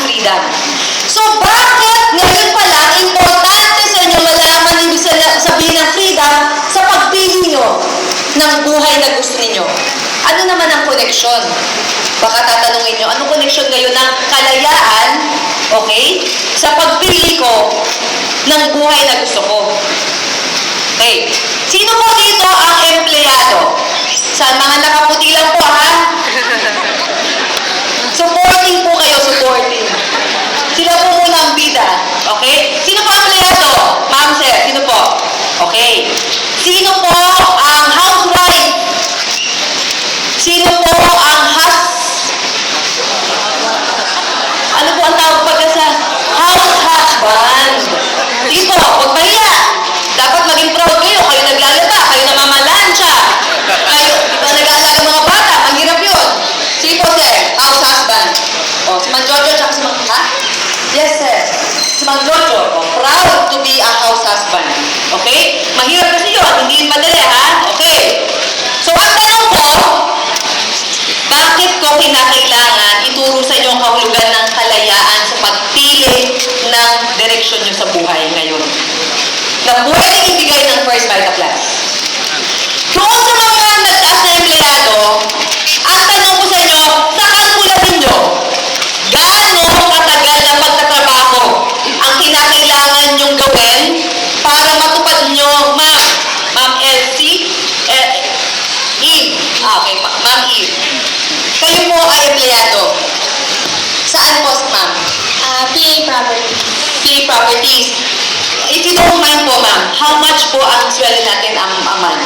freedom. So, bakit ngayon pa lang importante sa inyo malaman ibig sabihin ng freedom sa pagpili nyo ng buhay na gusto ninyo? Ano naman ang koneksyon? Baka tatanungin nyo, anong koneksyon ngayon ng kalayaan, okay, sa pagpili ko ng buhay na gusto ko? Okay. Sino po dito ang empleyado? Sa mga nakaputi lang po, ha? Supporting po kayo, supporting. Sila po muna ang bida. Okay? Sino po ang empleyado? Ma'am, sir, sino po? Okay. Sino po ang housewife? Sino po ang ano po ang tawag pagka sa house husband? Dito, huwag mahiya. Dapat maging proud kayo. Kayo naglalaba, kayo namamalansya. Kayo nag-aalaga mga bata. Ang hirap yun. Sige po, sir. House husband. O, si Mang Jojo, tsaka si Mang... Ha? Yes, sir. Si Mang Jojo. O, proud to be a house husband. Okay? Mahirap kasi yun. Hindi madali, ha? Okay. So, ang tanong ko, bakit ko kinakailangan ituro sa inyo ang kahulugan ng kalayaan sa pagpili ng direksyon nyo sa buhay ngayon? Na pwedeng ibigay ng First Vita Plus. Doon sa mga nag-taas na empleyado, ang tanong ko sa inyo, sa kalkula ninyo, gaano katagal na pagtatrabaho ang kinakailangan nyong gawin para matupad nyo, Ma'am Elsie, Eve. Okay, Ma'am Eve. Kayo po ay empleyado. Saan po, ma'am? PA Property. PA Properties. If you don't mind po, ma'am, how much po ang sweldo natin a month?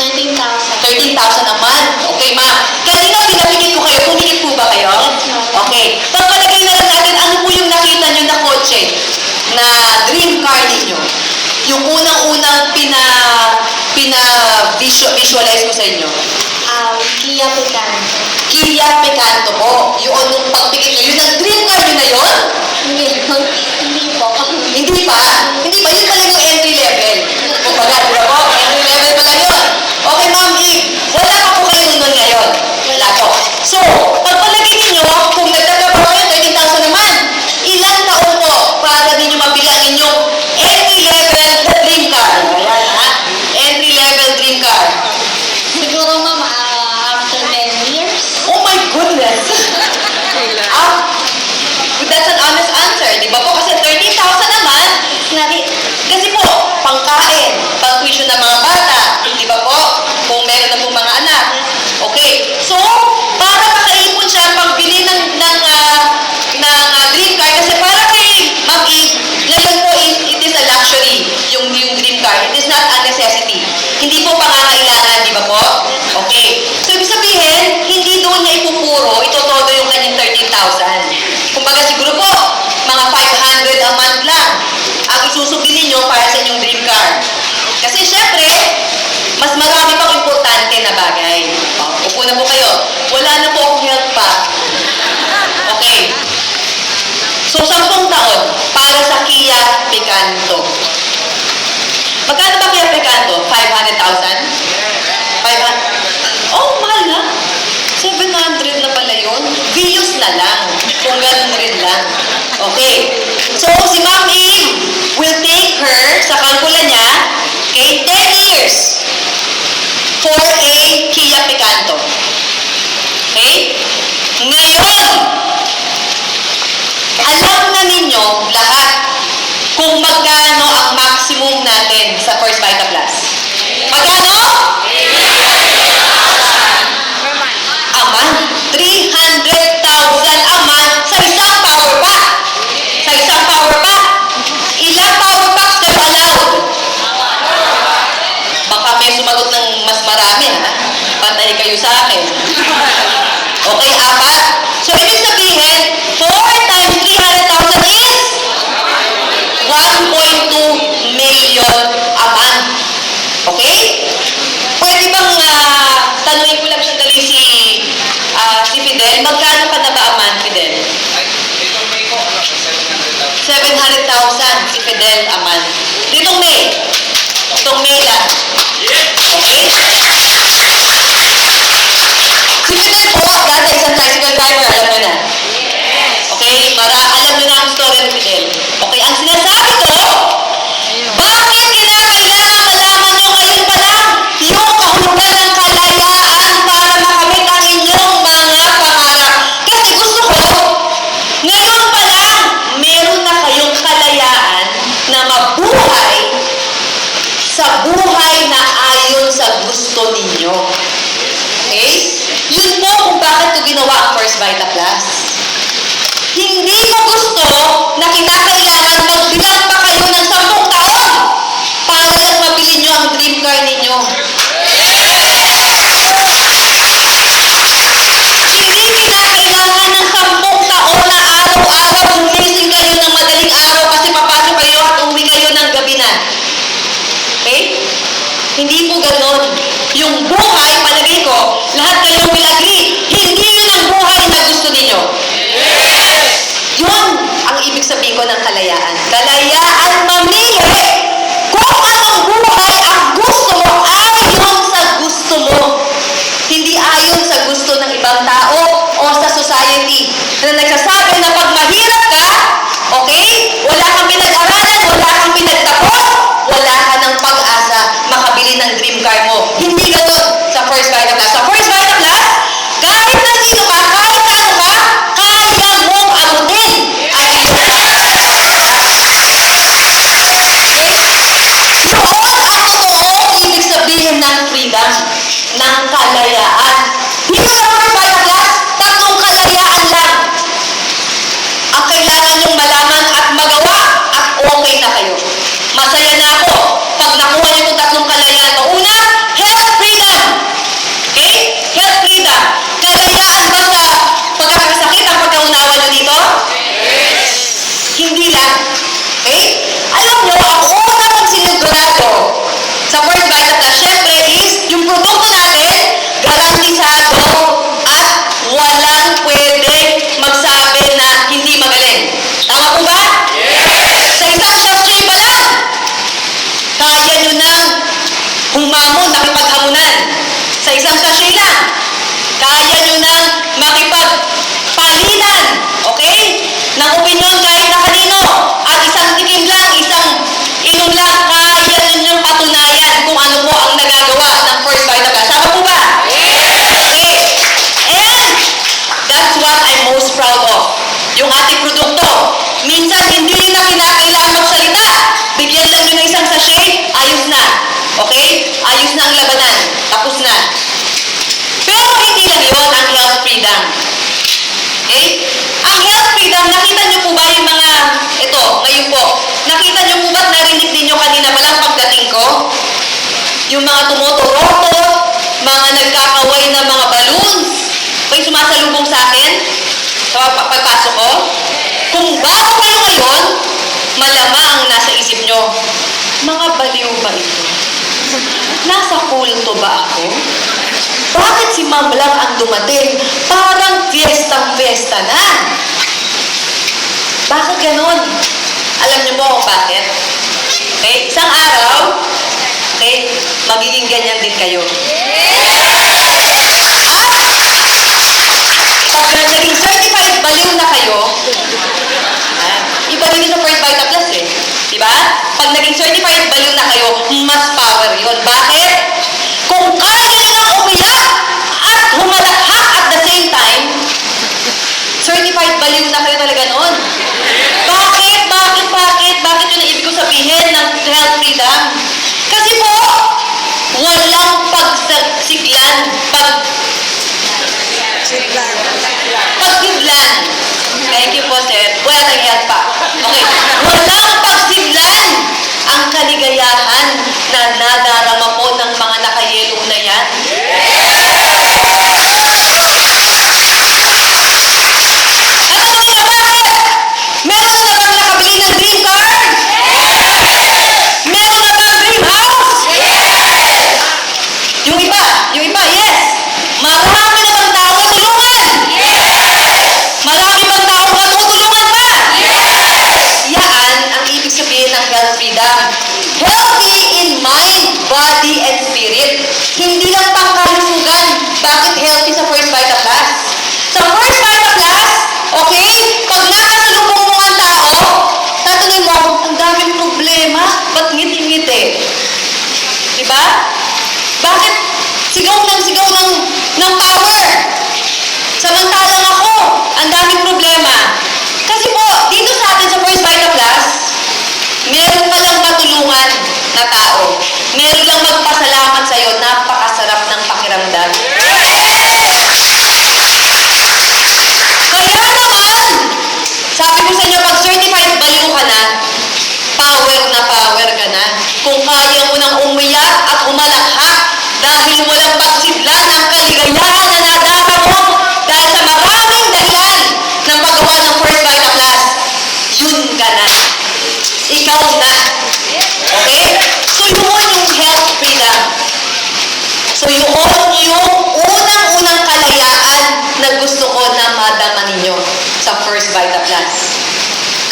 13,000. 13,000 a month? Okay, ma'am. Kanina pinapikit ko kayo. Pumikit po ba kayo? Yes, ma'am. Okay. Pagpalagay na lang natin, ano po yung nakita nyo na kotse na dream car ninyo? Yung unang-unang visualize ko sa inyo. Kia Picanto. Kia Picanto po. Yung pagpikit nyo, yun ang dream car nyo na yun? Hindi po. Hindi pa? Hindi pa. Yun pala yung entry level. Kumbaga, di ba po? Entry level pala yun. Okay, Ma'am Eve. Wala pa po kayo nun ngayon. Wala po. So, pagpalagay ninyo, kung nagtagapa kayo 13,000 naman, ilang taon po para ninyo mabili ang inyong entry level dream car? Ayan, ha? Entry level dream car. Siguro, ma'am, after 10 years. Oh my goodness! That's an honest answer, di ba po? Kasi 13,000 naman, kasi po, pangkain, pang-tuition ng mga bata, di ba po? Kung meron na po mga anak. Okay, so, para makaipon siya pagbili ng dream car, kasi para kay Ma'am Eve, ngayon po, it is a luxury, yung dream car. It is not a necessity. Hindi po pangangailangan, di ba po? Okay. So, ibig sabihin, hindi doon niya ipupuro, ito todo yung kanyang 13,000. Kumbaga siguro po, mga 500 a month lang ang isusubilin nyo para sa inyong dream car. Kasi syempre, mas marami pang importante na bagay. Upo na po kayo. Wala na po akong health pack. Okay. So, 10 taon para sa Kia Picanto. Magkano ba Kia Picanto? 500,000? 500? Oh, mahal na. 700 na pala yun. Vius na lang. Kung ganun rin lang. Okay. So, si Ma'am Eve will take her sa kalkula niya, okay, 10 years for a Kia Picanto. Okay? Ngayon, alam na ninyo lahat kung magkano ang maximum natin sa First Vita Plus. Magkano? A month. 300,000 a month sa isang power pack. Sa isang power pack. Ilang power packs kayo allowed? Baka may sumagot ng mas marami, ha? Pantay kayo sa akin. Okay, 4. So, ibig sabihin, 4 times 300,000 is 1.2 million a month. Okay? Pwede bang tanungin ko lang sandali si Fidel, magkano ka na ba a month, Fidel? 700,000 si Fidel a month. Ditong May. Itong May lang. Okay? Si Fidel po, dati isang tricycle bakit ko ginawa ang First Vita Plus? Hindi ko gusto na kinakailangan magbilang pa kayo ng 10 taon para lang mabili nyo ang dream car ninyo. Hindi kinakailangan ng 10 taon na araw-araw gumising kayo ng madaling araw kasi papasok kayo at uwi kayo ng gabi na. Okay? Hindi po ganon. Yung buhay, palagay ko, lahat kayo will agree, hindi yun ang buhay na gusto ninyo. Yun ang ibig sabihin ko ng kalayaan. Kalayaan mamili kung anong buhay ang gusto mo ayon sa gusto mo. Hindi ayon sa gusto ng ibang tao o sa society na nagsasabi na pag mahirap ka, okay, wala kang pinag-aralan, wala kang pinagtapos, wala ka ng pag-asa makabili ng dream car mo. Hindi ganun sa First Vita Plus. Sa First Vita Plus, kahit na sino ka, kahit na ano ka, kaya mong abutin ang iyong yun ang totoong ibig sabihin ng freedom, ng kalayaan. Dito sa First Vita Plus, 3 kalayaan lang ang kailangan nyong malaman at magawa at okay na kayo. Masaya na ako pag nakuha niyo itong 3 kalayaan. Una, health freedom. Okay? Health freedom. Kalayaan ba sa pagkakasakit ang pagkaunawa niyo dito? Hindi lang. Okay? Alam niyo, ang una ng sinigurado sa First Vita Plus, syempre is yung produkto natin, garantisado at walang pwede magsabi na hindi magaling. Tama po ba? Sa isang sachet pa lang, kaya nyo nang humamon, nakipaghamunan. Sa isang sachet lang, kaya nyo nang makipagpalitan, okay? Ng opinion kahit na kanino. At isang tikim lang, isang inom lang, kaya nyo patunayan kung ano po ang nagagawa ng First Vita Plus. Tama po ba? Okay. And that's what I'm most proud of. Yung ating produkto. Minsan, hindi nyo na kinakailangan magsalita. Bigyan lang nyo ng isang sachet, ayos na. Okay? Ayos na ang labanan. Tapos na. Pero hindi lang yun ang health freedom. Okay? Ang health freedom, nakita nyo po ba yung mga, ito, ngayon po, nakita nyo po ba, narinig ninyo kanina pa lang pagdating ko? Yung mga tumutoroto, mga nagkakaway na mga balloons, may sumasalubong sa akin sa pagpasok ko. Kung bago kayo ngayon, malamang nasa isip nyo, mga baliw ba ito? Nasa kulto ba ako? Bakit si Ma'am lang ang dumating? Parang fiestang-fiesta na. Bakit ganon? Alam niyo mo kung bakit? Okay? Isang araw, okay, magiging ganyan din kayo. Pag naging certified baliw na kayo, iba rin sa First Vita Plus eh. Diba? Pag naging certified baliw na kayo, mas power yun. Bakit? Kung kaya nyo lang umiyak at humalakhak at the same time, certified baliw na kayo talaga noon. Bakit? Bakit yun ang ibig ko sabihin ng health freedom? Kasi po, walang pagsiglan, pagsiglan. Thank you po, sir. Wala tayong health pa. Okay. Walang pagsiglan ang kaligayahan na nadarama po ng mga nakayelo na yan. At ano nga bakit? Meron na bang nakabili ng dream car? Meron na bang dream house? Yung iba, yes. Marami na bang tao tulungan? Marami bang tao matutulungan pa? Yan ang ibig sabihin ng health freedom. Healthy in mind, body, and spirit. Hindi lang pangkalusugan. Bakit healthy sa First Vita Plus? Sa First Vita Plus, okay, pag nakasalubong mo ang tao, tatanungin mo, ang daming problema, ba't ngiti-ngiti? Diba? Bakit sigaw ng power? Samantalang ako, ang daming problema. Kasi po, dito sa atin sa First Vita Plus, meron palang matulungan na tao. Meron lang magpasalamat sa'yo, napakasarap ng pakiramdam.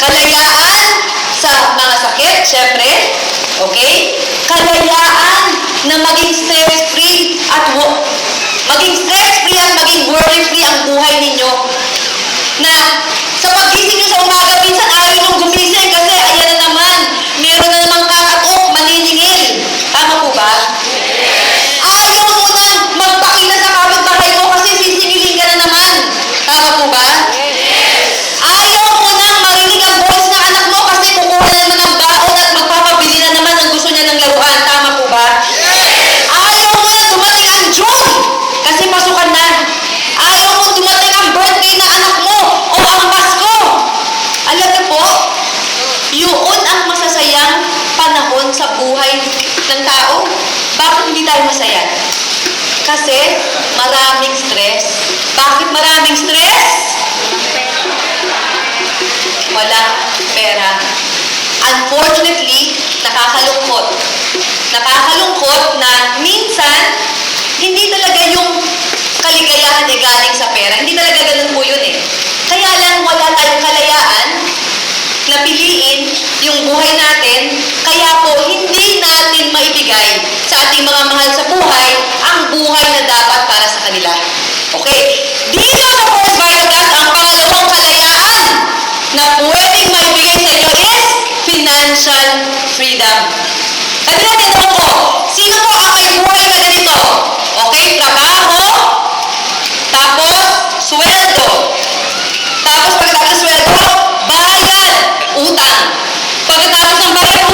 Kalayaan sa mga sakit, syempre. Okay? Kalayaan na maging stress-free at maging stress-free at maging worry-free ang buhay ninyo. Na sa paggising nyo sa umaga, minsan ayaw nyo gumising kasi ayan na naman, meron na namang kakatok, maniningil. Tama po ba? Ayaw mo nang magpakita sa kapitbahay mo kasi sisingilin ka na naman. Tama po ba? Ayaw mo nang marinig ang boses ng anak mo kasi kukuha na naman ng baon at magpapabili na naman ang gusto niya ng laruan. Tama po ba? Ayaw mo na dumating ang June kasi pasukan na. Ayaw mo dumating ang birthday ng anak mo o ang Pasko. Alam niyo po, yun ang masasayang panahon sa buhay ng tao. Bakit hindi tayo masaya? Kasi maraming stress. Bakit maraming stress? Walang pera. Unfortunately, nakakalungkot. Nakakalungkot na minsan, hindi talaga yung kaligayahan ay galing sa pera. Hindi talaga ganun po yun eh. Kaya lang wala tayong kalayaan na piliin yung buhay natin, kaya po hindi natin maibigay sa ating mga mahal sa buhay ang buhay na dapat para sa kanila. Okay? Dito sa First Vital Class, ang pangalawang kalayaan na pwedeng maibigay sa inyo is financial freedom. Kasi natin po, sino po ang may buhay na ganito? Okay? Trabaho, tapos sweldo. Tapos pagkatapos ng sweldo, bayad, utang. Pagkatapos ng bayad,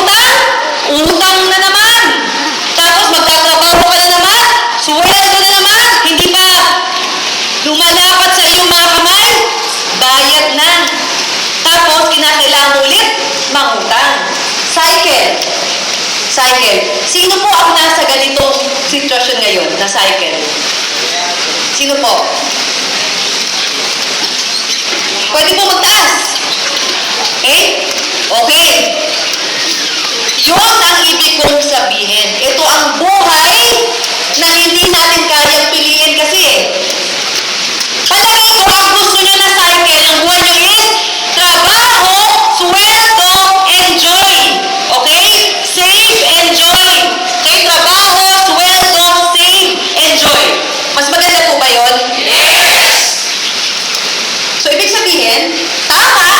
utang na naman. Tapos magtatrabaho ka na naman, sweldo na naman. Hindi pa lumalapat sa iyong mga kamay, bayad na. Tapos kinakailangan ulit, mangutang. Cycle. Sino po ang nasa ganitong sitwasyon ngayon na cycle? Sino po? Pwede po magtaas. Okay? Okay. Yun ang ibig kong sabihin. Ito ang buhay na hindi natin kayang piliin kasi eh. Palagi ko ang gusto nyo na cycle ng buhay nyo is trabaho, sweldo, enjoy. Okay? Save, enjoy. Okay? Trabaho, sweldo, save, enjoy. Mas maganda po ba yun? So, ibig sabihin, tama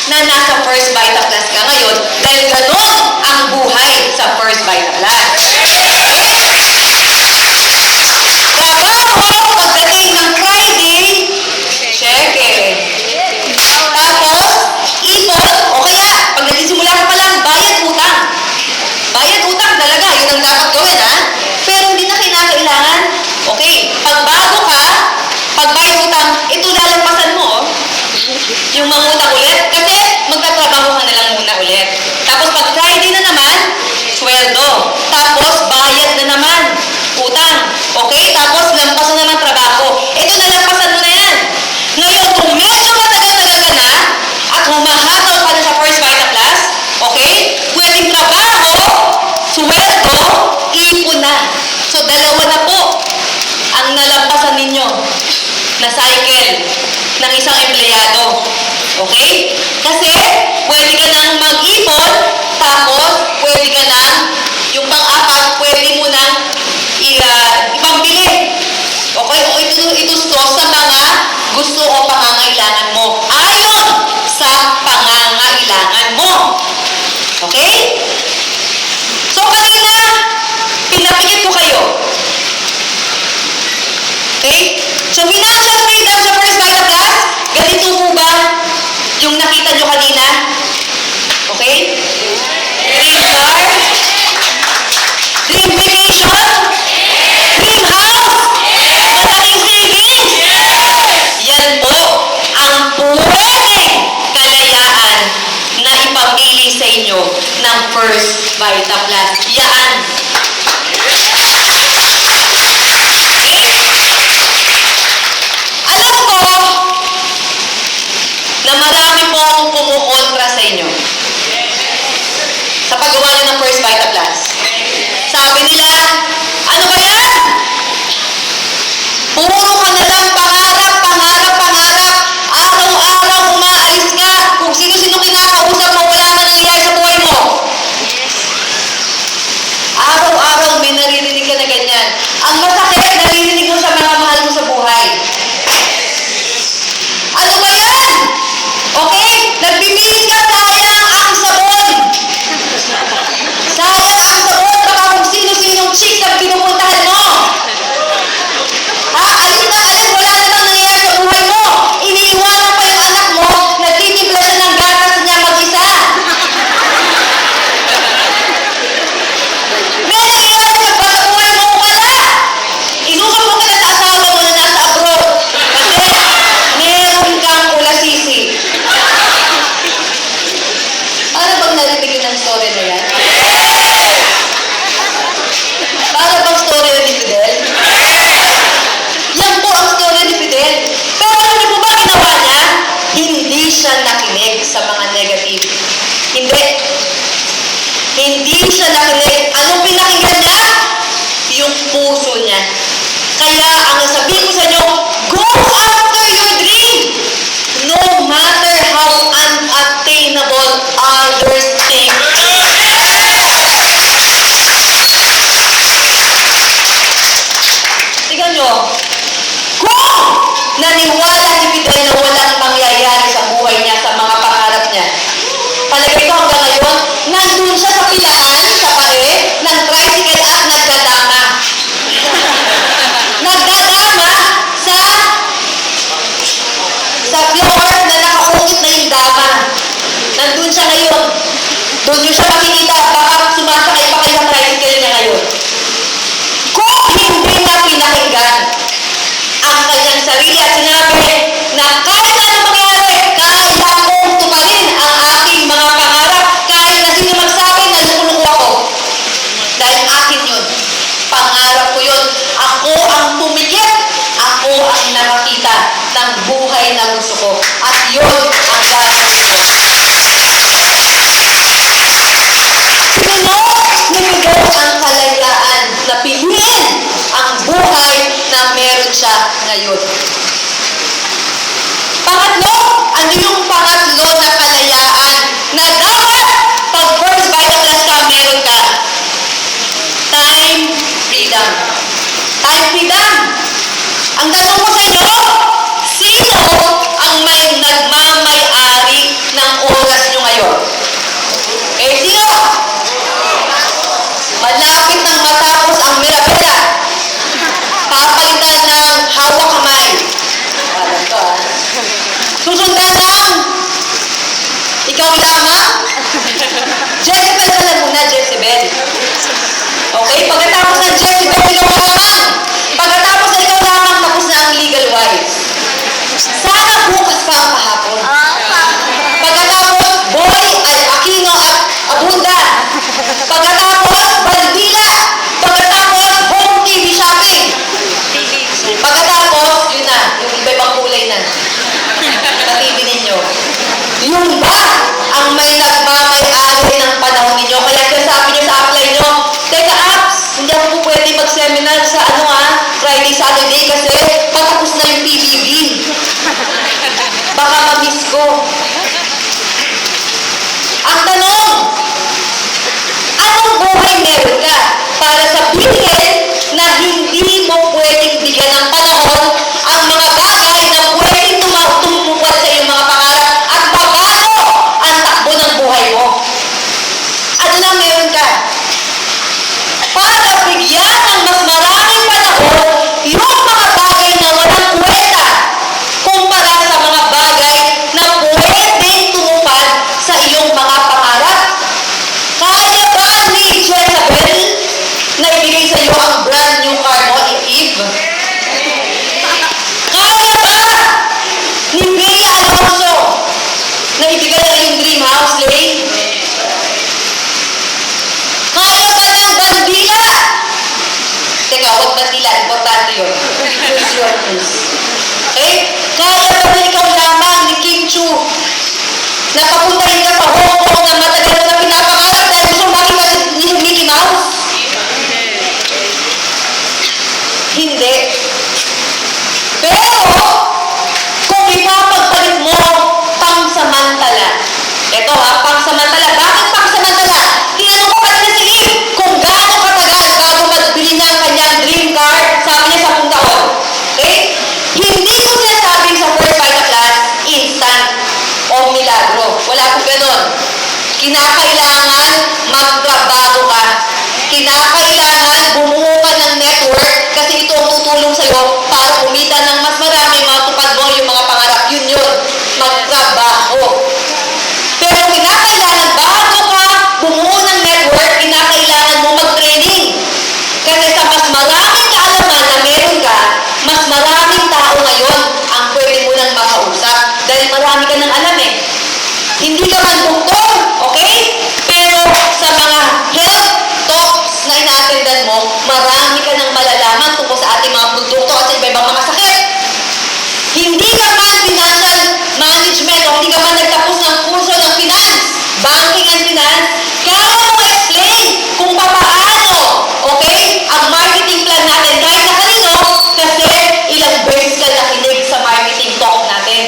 na nasa First Vital Class ka ngayon dahil ganon ang buhay sa First Vital Class. Trabaho, pagdating ng Friday, cheque. Tapos, ipon, o kaya, pag nagsisimula ka pa lang, bayad utang. Bayad utang talaga, yun ang dapat gawin, ha? Pero hindi na kinakailangan. Okay, pag bago ka, pag bayad utang, ito lalampasan mo, oh. Yung mangutang ulit, kasi magtatrabaho ka na lang muna ulit. Tapos pag Friday na naman, sweldo. Tapos bayad na naman, utang. Okay? Tapos lampasan na ng trabaho. Ito nalampasan mo na yan. Ngayon, kung medyo matagal-tagal ka na, at humahataw ka na sa First Vital Class, okay? Pwedeng trabaho, sweldo, ipon na. So, dalawa na po ang nalampasan ninyo na cycle ng isang empleyado. Okay? Kasi, pwede ka nang mag-ipon, tapos, pwede ka nang, yung pang-apat, pwede mo nang ipambili. Okay? O itustos sa mga gusto o pangangailangan mo. Ayon sa pangangailangan mo. Okay? So, kanina, pinapikit ko kayo. Okay? So, financial freedom sa First Vital Class, ganito po ba yung nakita nyo kanina? Okay? Dream car? Dream vacation? Dream house? Malaking savings? Yan po ang pwedeng kalayaan na ipamili sa inyo ng First Vital Class. Yan. Okay? Doon nyo siya makikita, baka sumasakay pa kayo sa tricycle niya ngayon. Kung hindi niya pinakinggan ang kanyang sarili at sinabi na kahit anong mangyari, kaya kong tuparin ang aking mga pangarap kahit na sino magsabi na lukuluko ako. Dahil akin yun. Pangarap ko yun. Ako ang tumikit. Ako ang nakakita ng buhay na gusto ko. At yun ang gagawin ko. Sinunod ni Miguel ang kalayaan na piliin ang buhay na meron siya ngayon. Pangatlo, ano yung pangatlo na kalayaan na dapat pag first Bible class ka, meron ka? Time freedom. Time freedom. Ang tanong ko sa inyo, sino ang may nagmamay-ari ng oras nyo ngayon? Sino? Malapit nang matapos ang Mirabela. Papalitan ng hawak kamay. Alam ko Susundan ng ikaw lamang. Jezebel ka lang muna, Jezebel. Okay? Pagkatapos ng Jezebel, ikaw lamang. Pagkatapos na ikaw lamang, tapos na ang legal wives. Sana bukas pa ang kahapon. Pagkatapos, Boy, Aquino at Abunda. Pagkatapos, Bandila. Pagkatapos, home TV shopping. Pagkatapos, yun na, yung iba-ibang kulay na. Sa TV ninyo. Yun ba ang may nagmamay-ari ng panahon ninyo? Kaya sabi nyo sa apply nyo, teka apps, hindi ako po pwede mag-seminar sa Friday, Saturday kasi patapos na yung PBB. Baka ma-miss ko. Ang tanong, anong buhay meron ka para sabihin na hindi mo pwedeng bigyan ng panahon ang mga bagay na pwedeng tumutungkol sa iyong mga pangarap at babago ang takbo ng buhay mo? Ano na meron ka? Para bigyan ng mas maraming panahon yung mga bagay na walang kwenta kumpara sa mga bagay na pwedeng tumupad sa iyong mga pangarap. Kaya ba ni Jezebel na ibigay sa iyo ang brand new car mo, Eve? Kaya ba ni Bea Alonso na ibigay ang iyong dream house, Lane? Kaya ba ng Bandila? Teka, huwag Bandila. Importante yun. Use your tools. Okay? Kaya ba na ikaw lamang ni Kim Chu na papuntahin ka sa Hong Kong na matagal mo na pinapangarap dahil gusto makita ni Mickey Mouse? Hindi. Pero, kung ipapagpalit mo pangsamantala, ito pangsamantala. Bakit pangsamantala? Tinanong ko kanina si Eve kung gaano katagal bago magbili niya ang kanyang dream car. Sabi niya 10 taon. Okay? Hindi ko sinasabing sa first Bible class, instant o milagro. Wala po ganun. Kinakailangan magtrabaho ka. Kinakailangan bumuo ka ng network kasi ito ang tutulong sa'yo para kumita ng mas marami, matupad mo yung mga pangarap. Yun. Magtrabaho. Pero kinakailangan bago ka bumuo ng network, kinakailangan mo mag-training. Kasi sa mas maraming kaalaman na meron ka, mas maraming tao ngayon ang pwede mo nang makausap. Dahil marami ka nang alam eh. Hindi ka man doktor, okay? Pero sa mga health talks na ina-attendan mo, marami ka nang malalaman tungkol sa ating mga produkto at sa iba-ibang mga sakit. Hindi ka man financial management o hindi ka man nagtapos ng kurso ng finance, banking and finance, kaya mo explain kung paano, okay, ang marketing plan natin kahit sa kanino kasi ilang beses ka nakinig sa marketing talk natin.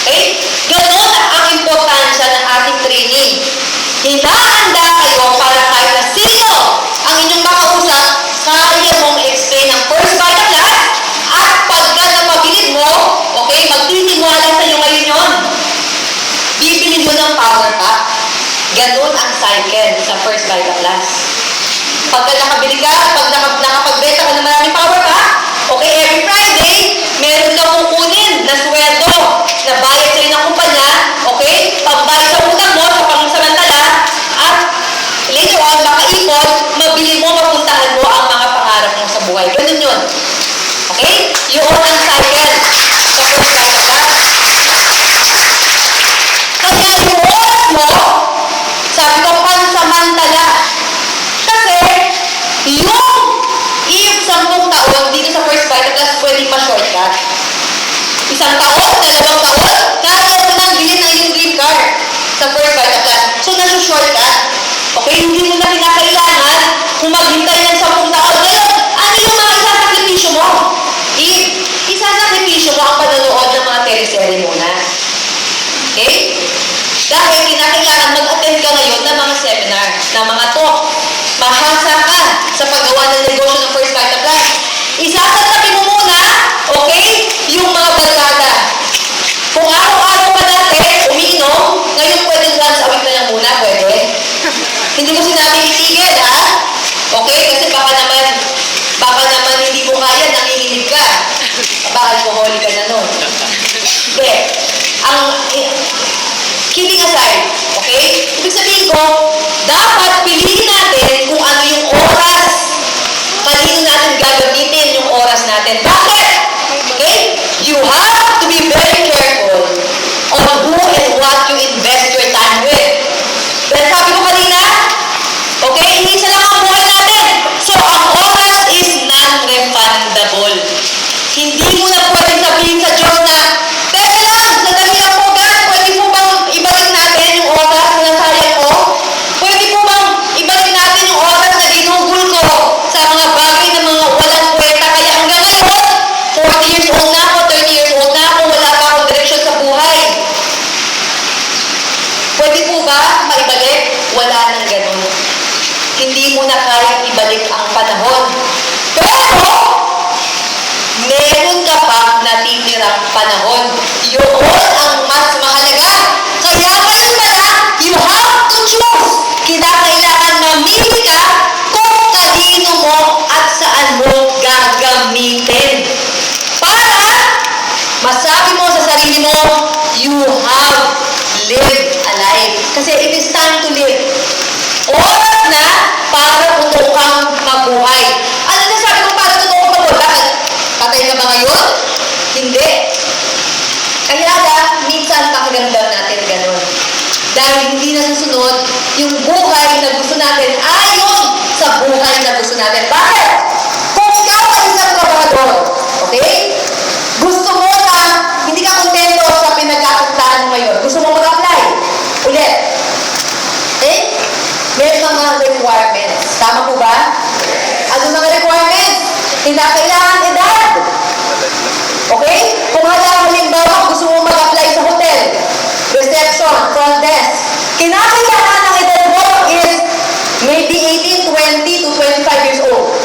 Okay? Ganon ang importansya ng ating training. Hinahanda kayo para kahit na sino ang inyong makausap, kaya mong explain ang first Bible class at pagka napabilid mo, okay, magtitiwala sa iyo ngayon yun. Bibili mo ng power pack. Ganon ang cycle sa first Bible class. Pagka nakabili ka, pag nakapagbenta ka ng maraming power pack, okay, every Friday, meron ka kukunin na sweldo na bayad sa'yo ng kumpanya, okay, pagbayad sa utang mo sa pangsamantala, Okay? Yun ang cycle sa first vital class. Kaya yung oras mo, sabi ko, pansamantala. Kasi, yung if 10 taon dito sa first vital class, pwede pa shortcut. 1 taon, 2 taon, kaya mo nang bilhin na yung green card sa first vital class. So, nasa-shortcut. Okay? Hindi mo na kinakailangan kung maghintay ng 10 taon. Ngayon, ano yung mga isasakripisyo mo? Isasakripisyo mo ang panonood ng mga teleserye muna. Okay? Dahil kinakailangan mag-attend ka ngayon ng mga seminar, ng mga talk. Mahasa ka sa paggawa ng negosyo ng first vital class. Isasasabi mo muna, okay, yung mga barkada. Kung araw-araw pa dati, umiinom, ngayon pwede once a week na lang muna, pwede. Hindi ko sinabi itigil, ha? Okay? Kasi baka naman hindi mo kaya, nanginginig ka. Baka alcoholic ka na nun. Hindi. Kidding aside, okay? Ibig sabihin ko, dapat piliin natin kung ano yung oras. Kanino natin gagamitin yung oras natin. Bakit? Okay? You have to be very careful on who and what you invest your time with. Dahil sabi ko kanina, okay, isa lang ang buhay natin. So, ang oras is non-refundable. Hindi mo na pwedeng sabihin sa Diyos na, teka lang, sandali lang po, God, pwede po bang ibalik natin yung oras na nasayang ko? Pwede po bang ibalik natin yung oras na ginugol ko sa mga bagay na mga walang kwenta? Kaya hanggang ngayon, 40 years old na ako, 30 years old na ako, wala pa akong direksyon sa buhay. Pwede po ba maibalik? Wala nang ganun. Hindi mo na kaya ibalik ang panahon. Pero, meron ka pang natitirang panahon. Yun ang mas mahalaga. Kaya ngayon pala, you have to choose. Kinakailangan mamili ka kung kanino mo at saan mo gagamitin. Para masabi mo sa sarili mo, you have lived a life. Kasi it is time to live. Oras na para totoo kang mabuhay. Ano na sabi ko para totoo kang mabuhay? Bakit? Patay ka ba ngayon? Hindi. Kaya minsan pakiramdam natin ganun. Dahil hindi nasusunod yung buhay na gusto natin ayon sa buhay na gusto natin. Bakit? Kung ikaw ay isang trabahador, okay? Gusto mo na hindi ka kontento sa pinagkakuntaan mo ngayon. Gusto mo mag-apply. Ulit. Okay? May mga requirements. Tama po ba? Ano mga requirements? Kinakailangan edad. Okay? Kung halimbawa gusto mo mag-apply sa hotel, reception, front desk, kinakailangan ng edad mo is maybe 18, 20 to 25 years old.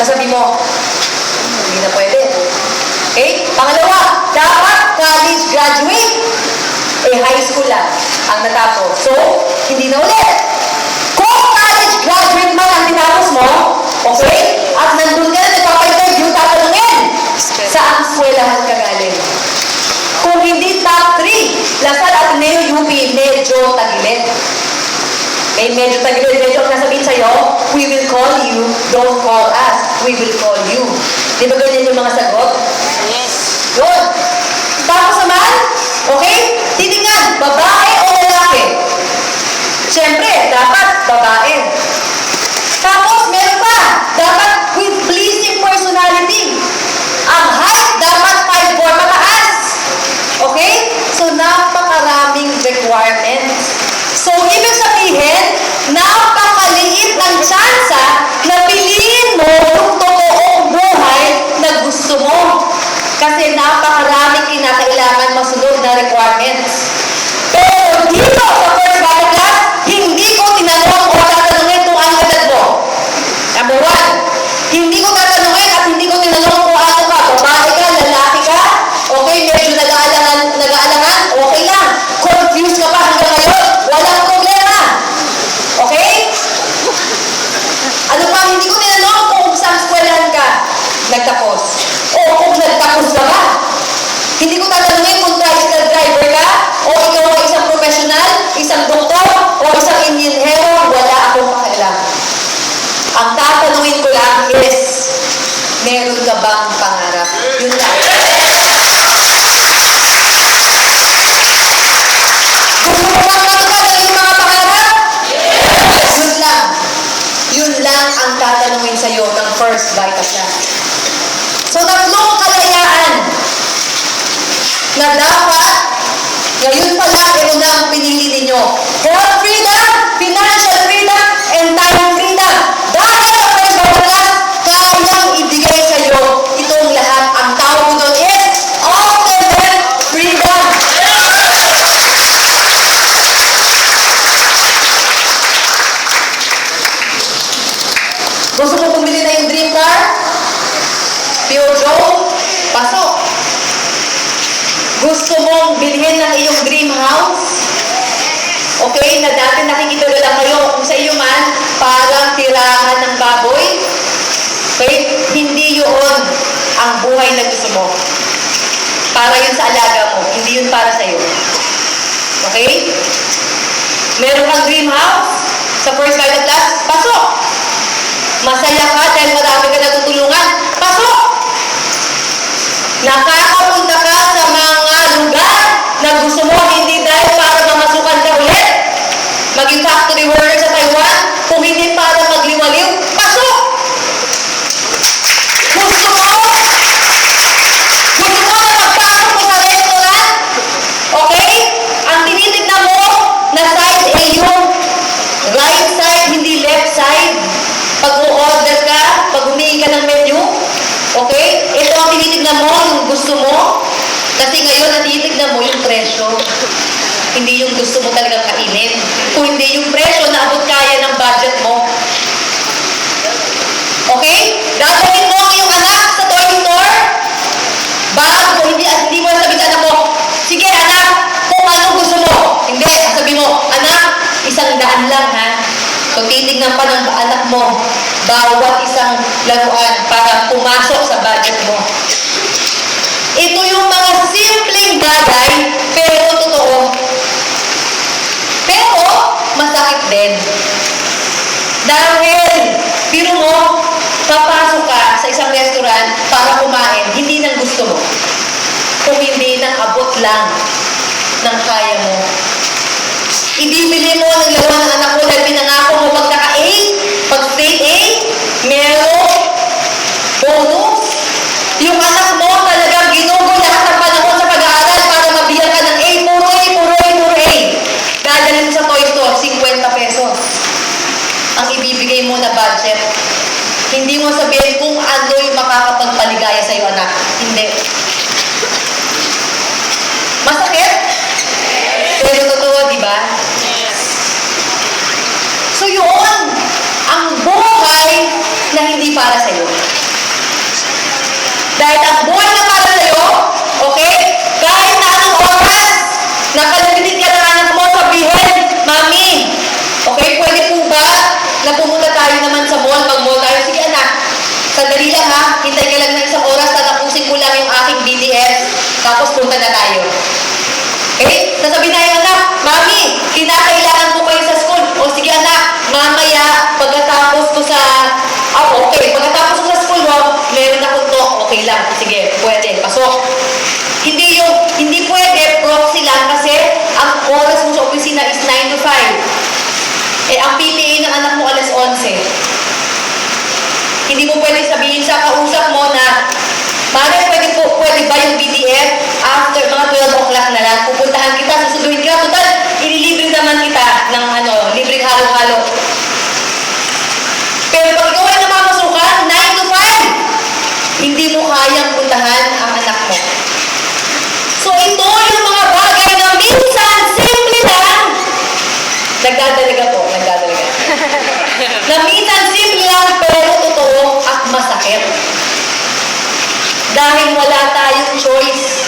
Kasabi mo, hindi na pwede. Okay? Pangalawa, dapat college graduate. High school lang ang natapos. So, hindi na ulit. Kung college graduate man ang tinapos mo, okay? At nandun ka na, nagpapa-interview, tatanungin. Saan eskwelahan ka galing? Kung hindi top 3, Lasal at Neo UP, medyo tagilid. May medyo tagilid, medyo ang nasabihin sa'yo, we will call you, don't call us, we will call you. Di ba ganyan yung mga sagot? Yes. Yun. Tapos naman, okay? Titingnan, babae o lalaki? Siyempre, dapat babae. Tapos, meron pa, dapat with pleasing personality. Ang height, dapat 5'4" mataas. Okay? So, napakaraming requirements. So, ibig sabihin, napakaliit ng tsansa na piliin mo yung totoong buhay na gusto mo. Kasi napakaraming kinakailangan masunod na requirements. Pero dito sa first vital class, hindi ko tinanong o tatanungin kung ano edad mo. Number 1, hindi ko tatanungin at hindi ko tinanong kung ano ka. Babae ka, lalaki ka, okay, medyo nag-aalangan, okay lang. Confused ka pa hanggang ngayon, walang problema. Okay? Ano pa, hindi ko tinanong kung saan eskwelahan ka nagtapos. O kung nagtapos ka ba. Hindi ko tatanungin kung tricycle driver ka, o ikaw ay isang professional, isang doktor, o isang inhinyero, wala akong pakialam. Ang tatanungin ko lang is, Meron ka bang pangarap? Yun lang. Gusto mo bang matupad ang iyong mga pangarap? Yun lang. Yun lang ang tatanungin sa'yo ng First Vital Class. So, tatlong kalayaan na dapat ngayon pa lang, ito na ang pinili ninyo. Health freedom, financial freedom, and time freedom. Dahil sa First Vital Class, kayang ibigay sa iyo itong lahat. Ang tawag mo doon is ultimate freedom. Gusto mo bumili na yung dream car? Pure Joe, pasok. Gusto mong bilhin ng iyong dream house? Okay, na dati nakikita na lang kayo kung sa iyo man, parang tirahan ng baboy. Okay, hindi yun ang buhay na gusto mo. Para yun sa alaga mo, hindi yun para sa iyo. Okay? Meron kang dream house sa First Vital Class? Pasok! Masaya ka dahil marami ka natutulungan? Pasok! Nakakapunta ka sa mga lugar na gusto mo, hindi dahil para mamasukan ka ulit. Maging factory worker sa Taiwan, kung hindi para magliwaliw, pasok! Gusto mo na magpasok mo sa restaurant? Okay? Ang tinitignan mo na side A yung right side, hindi left side. Pag order ka, pag humingi ka ng menu, okay? Ito ang tinitignan mo, yung gusto mo. Kasi ngayon, natitignan mo yung presyo. Hindi yung gusto mo talagang kainin. Kung hindi yung presyo na abot kaya ng budget mo. Okay? Dadalhin mo ang iyong anak sa toy store. Bago, hindi mo sabihin sa anak mo, sige anak, kung ano gusto mo. Hindi, sabi mo, anak, 100 lang ha. So, titignan pa ng anak mo bawat isang laruan para pumasok sa budget mo. Ito yung mga simpleng bagay, pero totoo. Pero, masakit din. Dahil, biro mo, papasok ka sa isang restaurant para kumain, hindi nang gusto mo. Kung hindi nang abot lang ng kaya mo. Ibibili mo ng laruan ng anak mo dahil pinangako mo pag naka-A, pag straight A, meron bonus. Yung anak mo talagang ginugol lahat ng panahon sa pag-aaral para mabigyan ka ng A, puro A, puro A, puro A. Dadalhin sa toy store, 50 pesos. Ang ibibigay mo na budget. Hindi mo sabihin kung ano yung makakapagpaligaya sa iyo, anak. Hindi. Masakit? Pero totoo, di ba? So yun, ang buhay na hindi para sa iyo. Dahil ang buhay na para sa iyo, okay, kahit na anong oras, nakalamitin ka ng anak mo, sabihin, Mami, okay, pwede po ba na pumunta tayo naman sa mall, mag-mall tayo? Sige anak, sandali lang ha, hintay ka lang ng isang oras, tatapusin ko lang yung aking BTS, tapos punta na tayo. Okay? Sasabihin na yung anak, Mami, kinakailangan ko kayo sa school. O sige anak, mamaya, pagkatapos ko sa, okay, pagkatapos ko sa school mo, meron akong talk, okay lang, sige, pwede, pasok. Hindi pwede, proxy lang kasi ang oras mo sa opisina is 9 to 5. Eh, ang PTA ng anak mo alas 11. Hindi mo pwede sabihin sa kausap mo na, Mami, pwede ba yung BTF after mga 12 o'clock na lang? Pupuntahan kita, susunduin kita. Total, ililibre naman kita ng libreng halo-halo. Pero pag ikaw ay namamasukan, 9 to 5, hindi mo kayang puntahan ang anak mo. So ito yung mga bagay na minsan, simple lang. Nagdadalaga po, nagdadalaga. Na minsan, simple lang, pero totoo at masakit. Dahil wala tayong choice.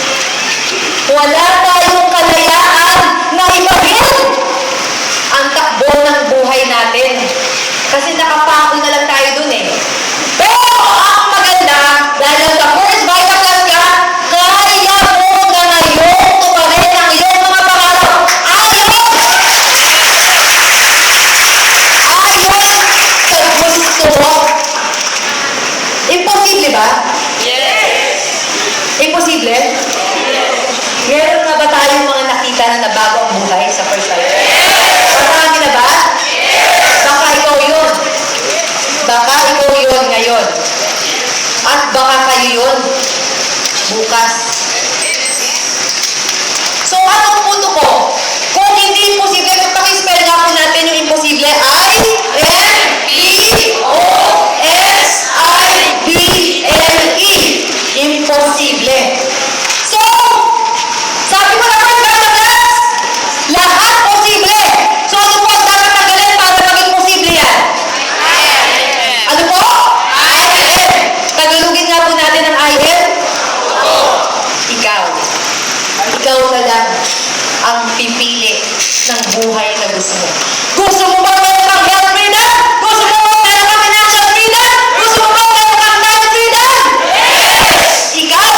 Wala tayong kalayaan na ibagin ang takbo ng buhay natin. Kasi nakapako na lang tayo dun eh. Pero ang maganda, dahil sa First Vital Class ka, kaya mo na ngayon tuparin ang iyong mga pangarap. Ayon sa gusto mo. Imposible ba? ba? Imposible? Meron na ba tayong mga nakita na nabago ang buhay sa first time? Marami na ba? Baka ikaw yun. Baka ikaw yun ngayon. At baka kayo yun bukas. So, anong punto ko? Kung hindi imposible, pakispell nga po natin yung imposible. I-M-P-O-S-I-B-L-E. Imposible. So, sabi ko naman, Gatagas, lahat posible. So, ano po ang dapat tanggalin para maging posible yan? Ano po? I-M. Tagalogin nga po natin ang I-M. Ikaw. Ikaw na lang ang pipili ng buhay na gusto mo. Gusto mo ba meron kang health freedom? Gusto mo ba meron kang financial freedom? Gusto mo ba meron kang time freedom? Yes! Ikaw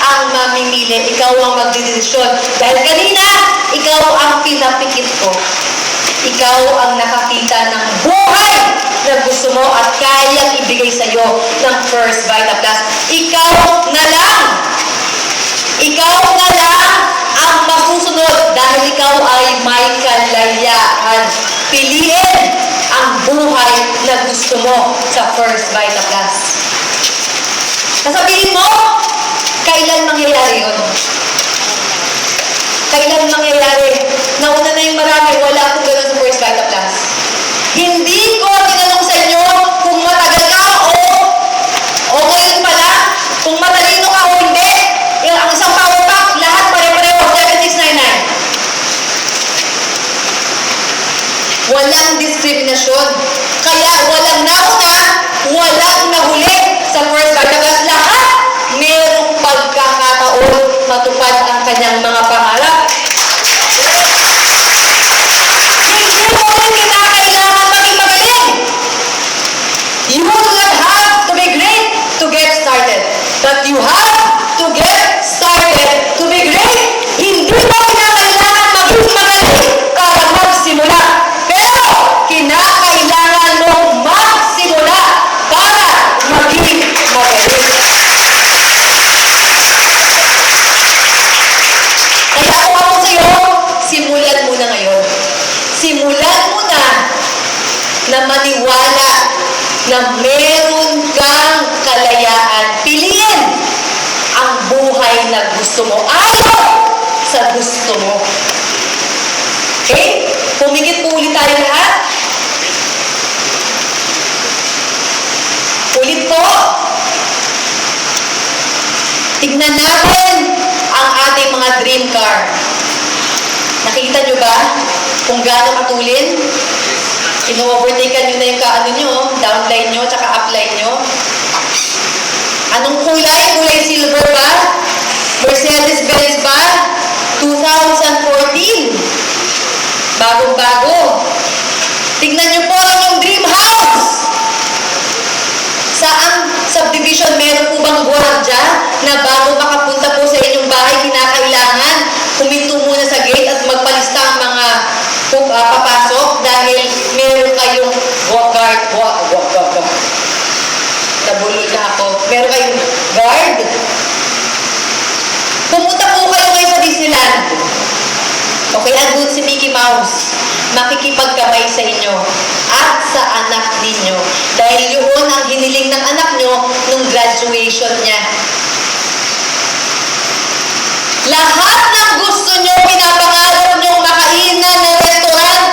ang mamimili. Ikaw ang magdidesisyon. Dahil kanina, ikaw ang pinapikit ko. Ikaw ang nakakita ng buhay na gusto mo at kayang ibigay sa'yo ng First Vita Plus. Ikaw na lang. Ikaw na lang ang masusunod dahil ikaw ay may kalayaan. Piliin ang buhay na gusto mo sa First Vita Plus. Sasabihin mo, kailan mangyayari yun? Kailan mangyayari? Nauna na yung marami, wala akong gano'n sa First Vita Plus. Hindi ko tinanong sa inyo kung matagal ka o ngayon pa lang, kung matalino ka o hindi. Ang isang power pack, lahat pare-pareho, 7699. Walang diskriminasyon. Kaya walang nauna, walang nahuli sa First Vita Plus. Lahat mayroong pagkakataon matupad ang kanyang mga pangarap. Hindi mo rin kinakailangan maging magaling. You do not have to be great to get started. But you have to get started to be great. Hindi mo kinakailangan maging magaling para magsimula. Pero, kinakailangan mong magsimula para maging magaling. Kaya kung ako sa'yo, simulan mo na ngayon. Simulan mo na maniwala na meron kang kalayaan. Piliin ang buhay na gusto mo. Ayaw sa gusto mo. Okay? Pumikit po ulit tayo lahat. Ulit po. Tignan natin ang ating mga dream car. Nakita nyo ba kung gaano katulin? Ino-overtaken nyo na yung kaano nyo, downline nyo, tsaka upline nyo. Anong kulay? Kulay silver ba? Mercedes-Benz ba? 2014. Bagong-bago. Tignan nyo po ang yung dream house. Saang subdivision meron po bang gwardiya na bago makapunta po sa inyong bahay, kinakailangan huminto muna sa gate at magpalista ang mga papasok dahil meron kayong guard. Nabulol na ako. Meron kayong guard. Pumunta po kayo ngayon sa Disneyland. Okay, andun si Mickey Mouse. Makikipagkamay sa inyo at sa anak ninyo. Dahil yun ang hiniling ng anak nyo nung graduation niya. Lahat ng gusto nyo, pinapangarap nyo makainan ng restaurant.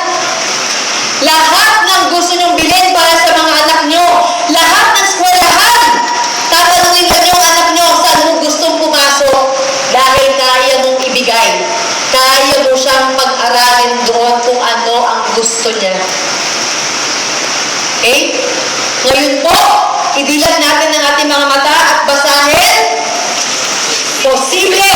Lahat ng gusto nyo bilhin para sa mga anak nyo. Lahat ng eskwelahan. Tatanungin ka nyo ang anak nyo saan mo gustong pumasok dahil kaya mong ibigay. Kaya mo siyang pag-aralin doon kung ano ang gusto niya. Okay? Ngayon po, idilat natin ang ating mga mata at basahin. Posible